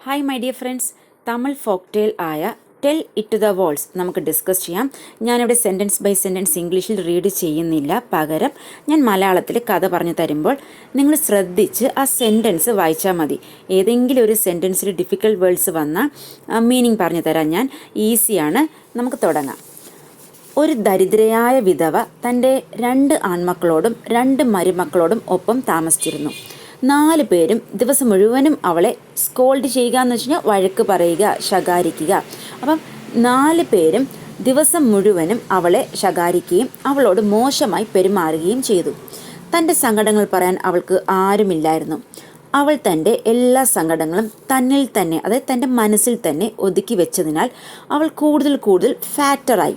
Hi my dear friends, Tamil folk tale ആയ tell it to the walls നമുക്ക് discuss ചെയ്യാം. ഞാനിവിടെ സെൻറ്റൻസ് ബൈ സെൻറ്റൻസ് ഇംഗ്ലീഷിൽ റീഡ് ചെയ്യുന്നില്ല, പകരം ഞാൻ മലയാളത്തിൽ കഥ പറഞ്ഞു തരുമ്പോൾ നിങ്ങൾ ശ്രദ്ധിച്ച് ആ സെൻറ്റൻസ് വായിച്ചാൽ മതി. ഏതെങ്കിലും ഒരു സെൻറ്റൻസിൽ ഡിഫിക്കൽട്ട് വേർഡ്സ് വന്നാൽ മീനിങ് പറഞ്ഞു തരാം ഞാൻ. ഈസിയാണ്, നമുക്ക് തുടങ്ങാം. ഒരു ദരിദ്രയായ വിധവ തൻ്റെ 2 ആൺമക്കളോടും 2 മരുമക്കളോടും ഒപ്പം താമസിച്ചിരുന്നു. 4 പേരും ദിവസം മുഴുവനും അവളെ സ്കോൾഡ് ചെയ്യുക എന്ന് വെച്ച് കഴിഞ്ഞാൽ വഴക്ക് പറയുക, ശകാരിക്കുക. അപ്പം 4 പേരും ദിവസം മുഴുവനും അവളെ ശകാരിക്കുകയും അവളോട് മോശമായി പെരുമാറുകയും ചെയ്തു. തൻ്റെ സങ്കടങ്ങൾ പറയാൻ അവൾക്ക് ആരുമില്ലായിരുന്നു. അവൾ തൻ്റെ എല്ലാ സങ്കടങ്ങളും തന്നിൽ തന്നെ, അതായത് തൻ്റെ മനസ്സിൽ തന്നെ ഒതുക്കി വെച്ചതിനാൽ അവൾ കൂടുതൽ ഫാറ്ററായി.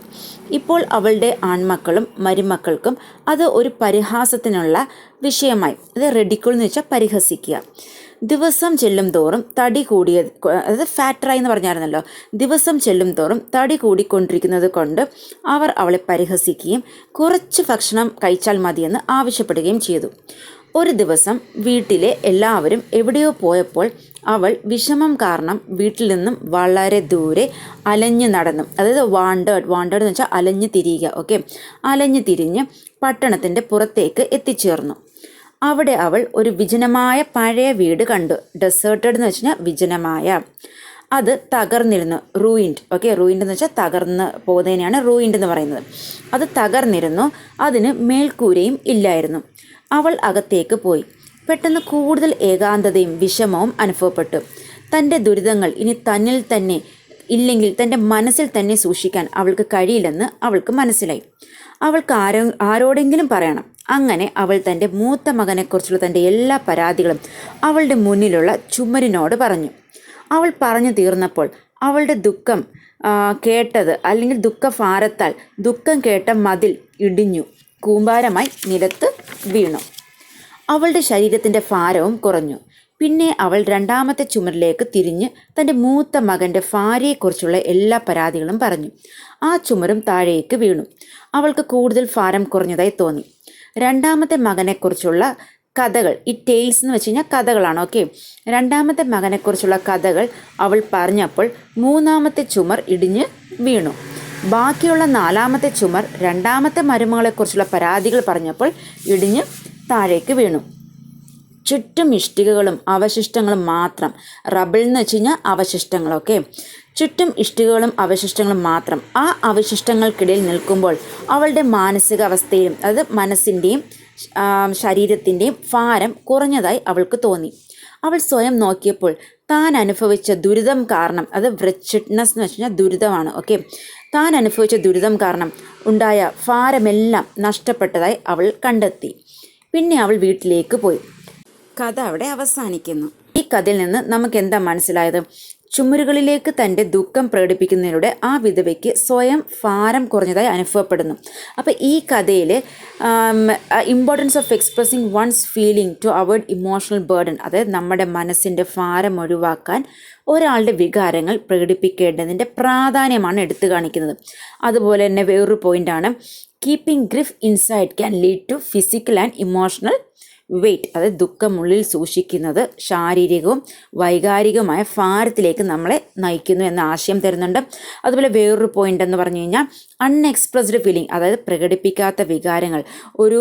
ഇപ്പോൾ അവളുടെ ആൺമക്കളും മരുമക്കൾക്കും അത് ഒരു പരിഹാസത്തിനുള്ള വിഷയമായി. അത് റെഡിക്കുൾ എന്ന് വെച്ചാൽ പരിഹസിക്കുക. ദിവസം ചെല്ലും തോറും തടി കൂടിയത്, അതായത് ഫാറ്ററായി എന്ന് പറഞ്ഞായിരുന്നല്ലോ, ദിവസം ചെല്ലും തോറും തടി കൂടിക്കൊണ്ടിരിക്കുന്നത് കൊണ്ട് അവർ അവളെ പരിഹസിക്കുകയും കുറച്ച് ഭക്ഷണം കഴിച്ചാൽ മതിയെന്ന് ആവശ്യപ്പെടുകയും ചെയ്തു. ഒരു ദിവസം വീട്ടിലെ എല്ലാവരും എവിടെയോ പോയപ്പോൾ അവൾ വിഷമം കാരണം വീട്ടിൽ നിന്നും വളരെ ദൂരെ അലഞ്ഞു നടന്നു. അതായത് വാണ്ടേഡ് എന്ന് വെച്ചാൽ അലഞ്ഞു തിരിയുക. അലഞ്ഞു തിരിഞ്ഞ് പട്ടണത്തിൻ്റെ പുറത്തേക്ക് എത്തിച്ചേർന്നു. അവിടെ അവൾ ഒരു വിജനമായ പഴയ വീട് കണ്ടു. ഡെസേർട്ടഡ് എന്ന് വെച്ച് കഴിഞ്ഞാൽ വിജനമായ. അത് തകർന്നിരുന്നു. റൂയിൻഡ് എന്ന് വെച്ചാൽ തകർന്ന് പോകുന്നതിനെയാണ് റൂയിൻഡ് എന്ന് പറയുന്നത്. അത് തകർന്നിരുന്നു. അതിന് മേൽക്കൂരയും ഇല്ലായിരുന്നു. അവൾ അകത്തേക്ക് പോയി. പെട്ടെന്ന് കൂടുതൽ ഏകാന്തതയും വിഷമവും അനുഭവപ്പെട്ടു. തൻ്റെ ദുരിതങ്ങൾ ഇനി തന്നിൽ തന്നെ ഇല്ലെങ്കിൽ തൻ്റെ മനസ്സിൽ തന്നെ സൂക്ഷിക്കാൻ അവൾക്ക് കഴിയില്ലെന്ന് അവൾക്ക് മനസ്സിലായി. അവൾക്ക് ആരോടെങ്കിലും പറയണം. അങ്ങനെ അവൾ തൻ്റെ മൂത്ത മകനെക്കുറിച്ചുള്ള തൻ്റെ എല്ലാ പരാതികളും അവളുടെ മുന്നിലുള്ള ചുമരിനോട് പറഞ്ഞു. അവൾ പറഞ്ഞു തീർന്നപ്പോൾ അവളുടെ ദുഃഖം കേട്ടത്, അല്ലെങ്കിൽ ദുഃഖഭാരത്താൽ ദുഃഖം കേട്ട മതിൽ ഇടിഞ്ഞു കൂമ്പാരമായി നിലത്ത് വീണു. അവളുടെ ശരീരത്തിൻ്റെ ഭാരവും കുറഞ്ഞു. പിന്നെ അവൾ 2ാമത്തെ ചുമരിലേക്ക് തിരിഞ്ഞ് തൻ്റെ മൂത്ത മകൻ്റെ ഭാര്യയെക്കുറിച്ചുള്ള എല്ലാ പരാതികളും പറഞ്ഞു. ആ ചുമരും താഴേക്ക് വീണു. അവൾക്ക് കൂടുതൽ ഭാരം കുറഞ്ഞതായി തോന്നി. 2ാമത്തെ മകനെക്കുറിച്ചുള്ള കഥകൾ, ഈ ടെയിൽസ് എന്ന് വെച്ച് കഴിഞ്ഞാൽ കഥകളാണ്. 2ാമത്തെ മകനെക്കുറിച്ചുള്ള കഥകൾ അവൾ പറഞ്ഞപ്പോൾ 3ാമത്തെ ചുമർ ഇടിഞ്ഞ് വീണു. ബാക്കിയുള്ള 4ാമത്തെ ചുമർ 2ാമത്തെ മരുമകളെക്കുറിച്ചുള്ള പരാതികൾ പറഞ്ഞപ്പോൾ ഇടിഞ്ഞ് താഴേക്ക് വീണു. ചുറ്റും ഇഷ്ടികകളും അവശിഷ്ടങ്ങളും മാത്രം. റബിൾ എന്ന് വെച്ച് കഴിഞ്ഞാൽ അവശിഷ്ടങ്ങൾ. ചുറ്റും ഇഷ്ടികകളും അവശിഷ്ടങ്ങളും മാത്രം. ആ അവശിഷ്ടങ്ങൾക്കിടയിൽ നിൽക്കുമ്പോൾ അവളുടെ മാനസികാവസ്ഥയിലും, അതായത് മനസ്സിൻ്റെയും ശരീരത്തിൻ്റെയും ഭാരം കുറഞ്ഞതായി അവൾക്ക് തോന്നി. അവൾ സ്വയം നോക്കിയപ്പോൾ താൻ അനുഭവിച്ച ദുരിതം കാരണം, അത് വ്രെച്ചഡ്നെസ് എന്ന് വെച്ച് കഴിഞ്ഞാൽ ദുരിതമാണ്. താൻ അനുഭവിച്ച ദുരിതം കാരണം ഉണ്ടായ ഭാരമെല്ലാം നഷ്ടപ്പെട്ടതായി അവൾ കണ്ടെത്തി. പിന്നെ അവൾ വീട്ടിലേക്ക് പോയി. കഥ അവിടെ അവസാനിക്കുന്നു. ഈ കഥയിൽ നിന്ന് നമുക്ക് എന്താ മനസ്സിലായത്? ചുമരുകളിലേക്ക് തൻ്റെ ദുഃഖം പ്രകടിപ്പിക്കുന്നതിലൂടെ ആ വിധവയ്ക്ക് സ്വയം ഭാരം കുറഞ്ഞതായി അനുഭവപ്പെടുന്നു. അപ്പോൾ ഈ കഥയിൽ importance of expressing one's feeling to avoid emotional burden, അതായത് നമ്മുടെ മനസ്സിൻ്റെ ഭാരം ഒഴിവാക്കാൻ ഒരാളുടെ വികാരങ്ങൾ പ്രകടിപ്പിക്കേണ്ടതിൻ്റെ പ്രാധാന്യമാണ് എടുത്തു കാണിക്കുന്നത്. അതുപോലെ തന്നെ വേറൊരു പോയിൻ്റാണ്, keeping grief inside can lead to physical and emotional weight, അതായത് ദുഃഖമുള്ളിൽ സൂക്ഷിക്കുന്നത് ശാരീരികവും വൈകാരികവുമായ ഭാരത്തിലേക്ക് നമ്മളെ നയിക്കുന്നു എന്ന ആശയം തരുന്നുണ്ട്. അതുപോലെ വേറൊരു പോയിന്റ് എന്ന് പറഞ്ഞു കഴിഞ്ഞാൽ അൺഎക്സ്പ്രസ്ഡ് ഫീലിംഗ്, അതായത് പ്രകടിപ്പിക്കാത്ത വികാരങ്ങൾ ഒരു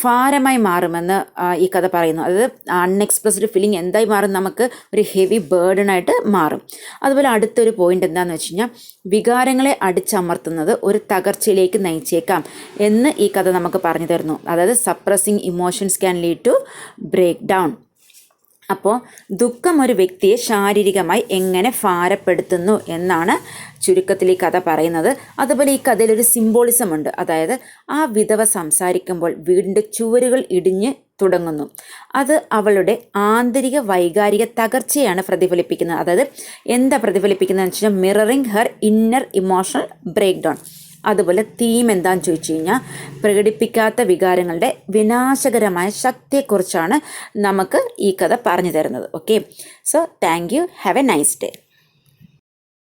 ഭാരമായി മാറുമെന്ന് ഈ കഥ പറയുന്നു. അതായത് അൺഎക്സ്പ്രസ്ഡ് ഫീലിംഗ് എന്തായി മാറും? നമുക്ക് ഒരു ഹെവി ബേർഡനായിട്ട് മാറും. അതുപോലെ അടുത്തൊരു പോയിന്റ് എന്താണെന്ന് വെച്ച് കഴിഞ്ഞാൽ വികാരങ്ങളെ അടിച്ചമർത്തുന്നത് ഒരു തകർച്ചയിലേക്ക് നയിച്ചേക്കാം എന്ന് ഈ കഥ നമുക്ക് പറഞ്ഞു തരുന്നു. അതായത് suppressing emotions can lead to break down. അപ്പോൾ ദുഃഖം ഒരു വ്യക്തിയെ ശാരീരികമായി എങ്ങനെ ഭാരപ്പെടുത്തുന്നു എന്നാണ് ചുരുക്കത്തിൽ ഈ കഥ പറയുന്നത്. അതുപോലെ ഈ കഥയിലൊരു സിംബോളിസം ഉണ്ട്. അതായത് ആ വിധവ സംസാരിക്കുമ്പോൾ വീടിൻ്റെ ചുവരുകൾ ഇടിഞ്ഞ് തുടങ്ങുന്നു. അത് അവളുടെ ആന്തരിക വൈകാരിക തകർച്ചയാണ് പ്രതിഫലിപ്പിക്കുന്നത്. അതായത് എന്താ പ്രതിഫലിപ്പിക്കുന്നതെന്ന് വെച്ച് കഴിഞ്ഞാൽ mirroring her inner emotional break down. അതുപോലെ തീം എന്താണെന്ന് ചോദിച്ചു കഴിഞ്ഞാൽ പ്രകടിപ്പിക്കാത്ത വികാരങ്ങളുടെ വിനാശകരമായ ശക്തിയെക്കുറിച്ചാണ് നമുക്ക് ഈ കഥ പറഞ്ഞു തരുന്നത്. So thank you. Have A nice day.